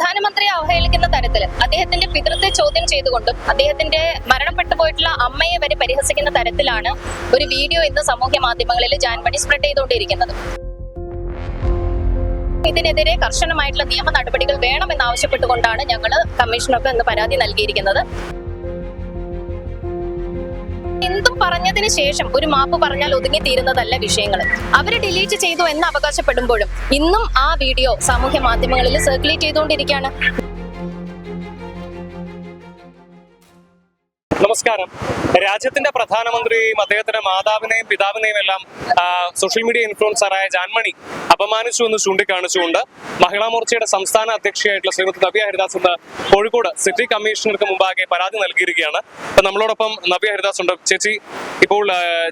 പ്രധാനമന്ത്രിയെ അവഹേളിക്കുന്ന തരത്തിൽ അദ്ദേഹത്തിന്റെ പിതൃത്വത്തെ ചോദ്യം ചെയ്തുകൊണ്ടും അദ്ദേഹത്തിന്റെ മരണപ്പെട്ടു പോയിട്ടുള്ള അമ്മയെ വരെ പരിഹസിക്കുന്ന തരത്തിലാണ് ഒരു വീഡിയോ ഇന്ന് സാമൂഹ്യ മാധ്യമങ്ങളിൽ ജാൻമണി സ്പ്രെഡ് ചെയ്തുകൊണ്ടിരിക്കുന്നത്. ഇതിനെതിരെ കർശനമായിട്ടുള്ള നിയമ നടപടികൾ വേണമെന്നാവശ്യപ്പെട്ടുകൊണ്ടാണ് ഞങ്ങൾ കമ്മീഷനൊക്കെ ഇന്ന് പരാതി നൽകിയിരിക്കുന്നത്. എന്തും പറഞ്ഞതിന് ശേഷം ഒരു മാപ്പ് പറഞ്ഞാൽ ഒതുങ്ങി തീരുന്നതല്ല വിഷയങ്ങൾ. അവര് ഡിലീറ്റ് ചെയ്തു എന്ന് അവകാശപ്പെടുമ്പോഴും ഇന്നും ആ വീഡിയോ സാമൂഹ്യ മാധ്യമങ്ങളിൽ സർക്കുലേറ്റ് ചെയ്തുകൊണ്ടിരിക്കുകയാണ്. നമസ്കാരം. രാജ്യത്തിന്റെ പ്രധാനമന്ത്രിയെയും അദ്ദേഹത്തിന്റെ മാതാവിനെയും പിതാവിനെയും എല്ലാം സോഷ്യൽ മീഡിയ ഇൻഫ്ലുവൻസറായ ജാൻമണി അപമാനിച്ചു എന്ന് ചൂണ്ടിക്കാണിച്ചുകൊണ്ട് മഹിളാ മോർച്ചയുടെ സംസ്ഥാന അധ്യക്ഷയായിട്ടുള്ള ശ്രീമതി നവ്യ ഹരിദാസ് ഇന്ന് കോഴിക്കോട് സിറ്റി കമ്മീഷണർക്ക് മുമ്പാകെ പരാതി നൽകിയിരിക്കുകയാണ്. അപ്പൊ നമ്മളോടൊപ്പം നവ്യ ഹരിദാസ് ഉണ്ട്. ചേച്ചി, ഇപ്പോൾ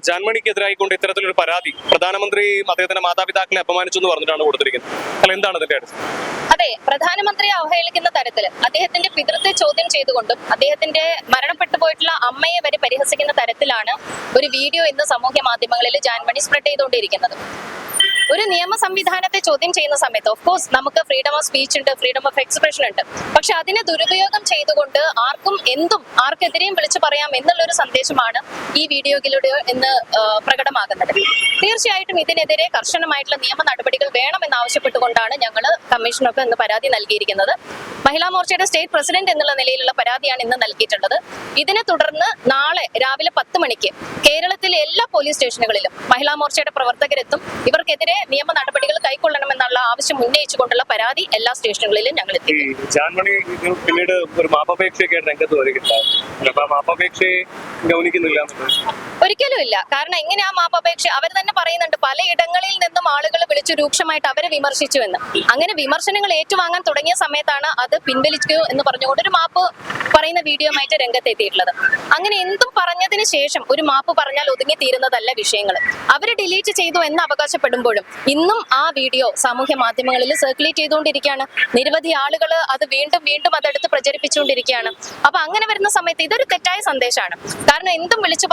ജാൻമണിക്കെതിരായിക്കൊണ്ട് ഇത്തരത്തിലൊരു പരാതി പ്രധാനമന്ത്രിയും അദ്ദേഹത്തിന്റെ മാതാപിതാക്കളെ അപമാനിച്ചു എന്ന് പറഞ്ഞിട്ടാണ് കൊടുത്തിരിക്കുന്നത്. അല്ല, എന്താണ് ഇതിന്റെ അടിസ്ഥാനം? അതെ, പ്രധാനമന്ത്രിയെ അവഹേളിക്കുന്ന തരത്തിൽ അദ്ദേഹത്തിന്റെ പിതൃത്വത്തെ ചോദ്യം ചെയ്തുകൊണ്ടും അദ്ദേഹത്തിന്റെ മരണപ്പെട്ടു പോയിട്ടുള്ള അമ്മയെ വരെ പരിഹസിക്കുന്ന തരത്തിലാണ് ഒരു വീഡിയോ ഇന്ന് സാമൂഹ്യ മാധ്യമങ്ങളിൽ ജാൻമണി സ്പ്രെഡ് ചെയ്തുകൊണ്ടിരിക്കുന്നത്. ഒരു നിയമ സംവിധാനത്തെ ചോദ്യം ചെയ്യുന്ന സമയത്ത് ഓഫ് കോഴ്സ് നമുക്ക് ഫ്രീഡം ഓഫ് സ്പീച്ച് ഉണ്ട്, ഫ്രീഡം ഓഫ് എക്സ്പ്രഷൻ ഉണ്ട്. പക്ഷെ അതിനെ ദുരുപയോഗം ചെയ്തുകൊണ്ട് ആർക്കും എന്തും ആർക്കെതിരെയും വിളിച്ചു പറയാം എന്നുള്ളൊരു സന്ദേശമാണ് ഈ വീഡിയോയിലൂടെ ഇന്ന് പ്രകടമാകുന്നത്. തീർച്ചയായിട്ടും ഇതിനെതിരെ കർശനമായിട്ടുള്ള നിയമ നടപടികൾ വേണമെന്നാവശ്യപ്പെട്ടുകൊണ്ടാണ് ഞങ്ങൾ കമ്മീഷനൊക്കെ ഇന്ന് പരാതി നൽകിയിരിക്കുന്നത്. മഹിളാ മോർച്ചയുടെ സ്റ്റേറ്റ് പ്രസിഡന്റ് എന്നുള്ള നിലയിലുള്ള പരാതിയാണ് ഇന്ന് നൽകിയിട്ടുള്ളത്. ഇതിനെ തുടർന്ന് നാളെ രാവിലെ 10 മണിക്ക് കേരളത്തിലെ എല്ലാ പോലീസ് സ്റ്റേഷനുകളിലും മഹിളാ മോർച്ചയുടെ പ്രവർത്തകരെത്തും. ഇവർക്കെതിരെ നിയമ നടപടികൾ കൈക്കൊള്ളണമെന്നുള്ള ആവശ്യം ഉന്നയിച്ചുകൊണ്ടുള്ള പരാതി എല്ലാ സ്റ്റേഷനുകളിലും ഞങ്ങൾ എത്തി. ജാൻമണി പിന്നീട് ഒരു മാപ്പപേക്ഷയൊക്കെ രംഗത്ത് ഗൗനിക്കുന്നില്ല. ഒരിക്കലും ഇല്ല. കാരണം എങ്ങനെ ആ മാപ്പപേക്ഷ അവർ തന്നെ പറയുന്നുണ്ട്, പലയിടങ്ങളിൽ നിന്നും ആളുകൾ വിളിച്ചു രൂക്ഷമായിട്ട് അവരെ വിമർശിച്ചു എന്ന്. അങ്ങനെ വിമർശനങ്ങൾ ഏറ്റുവാങ്ങാൻ തുടങ്ങിയ സമയത്താണ് അത് പിൻവലിക്കൂ എന്ന് പറഞ്ഞുകൊണ്ട് ഒരു മാപ്പ് പറയുന്ന വീഡിയോയുമായിട്ട് രംഗത്തെത്തിയിട്ടുള്ളത്. അങ്ങനെ എന്തും പറഞ്ഞതിന് ശേഷം ഒരു മാപ്പ് പറഞ്ഞാൽ ഒതുങ്ങി തീരുന്നതല്ല വിഷയങ്ങൾ. അവര് ഡിലീറ്റ് ചെയ്തു എന്ന് അവകാശപ്പെടുമ്പോഴും ഇന്നും ആ വീഡിയോ സാമൂഹ്യ മാധ്യമങ്ങളിൽ സർക്കുലേറ്റ് ചെയ്തുകൊണ്ടിരിക്കുകയാണ്. നിരവധി ആളുകൾ അത് വീണ്ടും വീണ്ടും അതെടുത്ത് പ്രചരിപ്പിച്ചുകൊണ്ടിരിക്കുകയാണ്. അപ്പൊ അങ്ങനെ വരുന്ന സമയത്ത് ഇതൊരു തെറ്റായ സന്ദേശമാണ്. കാരണം എന്തും വിളിച്ചു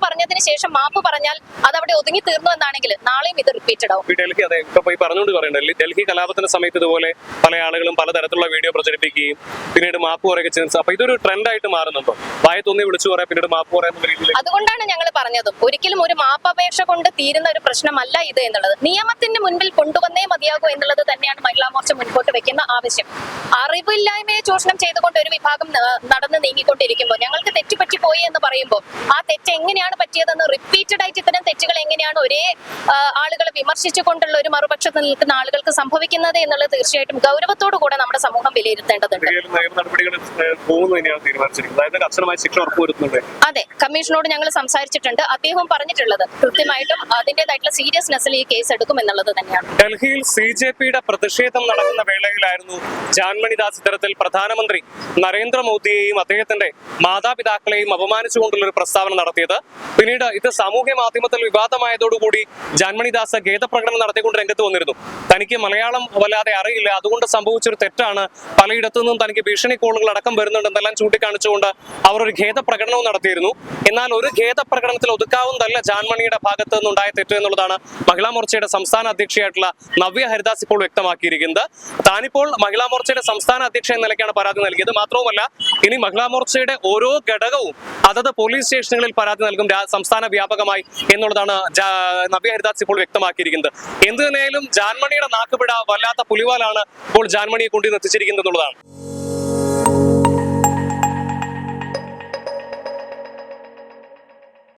പറഞ്ഞതിന് ശേഷം മാപ്പ് പറഞ്ഞാൽ അത് അവിടെ ഒതുങ്ങി തീർന്നു എന്നാണെങ്കിൽ നാളെയും ഇത് റിപ്പീറ്റഡ് ആവും. ഡൽഹി അതെ ഇപ്പൊ പറഞ്ഞുകൊണ്ട് പറയണ്ടല്ലേ, ഡൽഹി കലാപത്തിന്റെ സമയത്ത് ഇതുപോലെ പല ആളുകളും പലതരത്തിലുള്ള വീഡിയോ പ്രചരിപ്പിക്കുകയും പിന്നീട് മാപ്പ് പറയുകയും ചെയ്യുന്നത്. അപ്പൊ ഇതൊരു ട്രെൻഡായിട്ട് മാറുന്നുണ്ടോ? വായത്തൊന്നി വിളിച്ചു പറയാം പിന്നീട് മാപ്പ് പറയാൻ. അതുകൊണ്ടാണ് ഞങ്ങൾ പറഞ്ഞതും ഒരിക്കലും ഒരു മാപ്പപേക്ഷ കൊണ്ട് തീരുന്ന ഒരു പ്രശ്നമല്ല ഇത് എന്നുള്ളത്. നിയമത്തിന്റെ മുൻപിൽ കൊണ്ടുവന്നേ മതിയാകൂ എന്നുള്ളത് തന്നെയാണ് മഹിളാ മോർച്ച മുൻപോട്ട് വെക്കുന്ന ആവശ്യം. അറിവില്ലായ്മയെ ചൂഷണം ചെയ്തുകൊണ്ട് ഒരു വിഭാഗം നടന്ന് നീങ്ങിക്കൊണ്ടിരിക്കുമ്പോൾ ഞങ്ങൾക്ക് തെറ്റുപറ്റി പോയി എന്ന് പറയുമ്പോൾ ആ തെറ്റ് എങ്ങനെയാണ് പറ്റിയതെന്ന് റിപ്പീറ്റഡ് ആയിട്ട് ഇത്തരം തെറ്റുകൾ എങ്ങനെയാണ് ഒരേ ആളുകളെ വിമർശിച്ചുകൊണ്ടുള്ള ഒരു മറുപക്ഷത്തിൽ നിൽക്കുന്ന ആളുകൾക്ക് സംഭവിക്കുന്നത് എന്നുള്ളത് തീർച്ചയായിട്ടും ഗൗരവത്തോടു കൂടെ നമ്മുടെ സമൂഹം വിലയിരുത്തേണ്ടതുണ്ട്. അതെ, കമ്മീഷനോട് ഞങ്ങൾ സംസാരിച്ചിട്ടുണ്ട്. അദ്ദേഹം പറഞ്ഞിട്ടുള്ളത് കൃത്യമായിട്ടും അതിന്റേതായിട്ടുള്ള സീരിയസ്നെസ്സിൽ ഈ കേസ് എടുക്കും എന്നുള്ളത് തന്നെയാണ്. ഡൽഹിയിൽ CJPയുടെ പ്രതിഷേധം നടക്കുന്ന വേളയിലായിരുന്നു ജാൻമണിദാസ് ഇത്തരത്തിൽ പ്രധാനമന്ത്രി നരേന്ദ്രമോദിയെയും അദ്ദേഹത്തിന്റെ മാതാപിതാക്കളെയും അപമാനിച്ചുകൊണ്ടുള്ള ഒരു പ്രസ്താവന നടത്തിയത്. പിന്നീട് ഇത് സാമൂഹ്യ മാധ്യമത്തിൽ വിവാദമായതോടുകൂടി ജാൻമണിദാസ് ഖേദപ്രകടനം നടത്തിക്കൊണ്ട് രംഗത്ത് വന്നിരുന്നു. തനിക്ക് മലയാളം വല്ലാതെ അറിയില്ല, അതുകൊണ്ട് സംഭവിച്ചൊരു തെറ്റാണ്, പലയിടത്തു നിന്നും തനിക്ക് ഭീഷണി കോളുകൾ അടക്കം വരുന്നുണ്ടെന്നെല്ലാം ചൂണ്ടിക്കാണിച്ചുകൊണ്ട് അവർ ഒരു ഖേദപ്രകടനവും നടത്തിയിരുന്നു. എന്നാൽ ഒരു ഖേദപ്രകടനത്തിൽ ഒതുക്കാവുന്നതല്ല ജാൻമണിയുടെ ഭാഗത്ത് നിന്നുണ്ടായ തെറ്റ് എന്നുള്ളതാണ് മഹിളാ മോർച്ചയുടെ സംസ്ഥാന അധ്യക്ഷയായിട്ടുള്ള നവ്യ ഹരിദാസ് ഇപ്പോൾ വ്യക്തമാക്കിയിരിക്കുന്നത്. താനിപ്പോൾ മഹിളാ മോർച്ചയുടെ സംസ്ഥാന അധ്യക്ഷ എന്ന നിലയ്ക്കാണ് പരാതി നൽകിയത്. മാത്രവുമല്ല, ഇനി മഹിളാ മോർച്ചയുടെ ഓരോ ഘടകവും അതത് പോലീസ് സ്റ്റേഷനുകളിൽ പരാതി നൽകും സംസ്ഥാന വ്യാപകമായി എന്നുള്ളതാണ് നവ്യ ഹരിദാസ് ഇപ്പോൾ വ്യക്തമാക്കിയിരിക്കുന്നത്. എന്ത് തന്നെയായാലും ജാൻമണിയുടെ നാക്കുപിട വല്ലാത്ത പുലിവാലാണ് ഇപ്പോൾ ജാൻമണിയെ കൊണ്ടുവന്ന് എത്തിച്ചിരിക്കുന്നത് എന്നുള്ളതാണ്.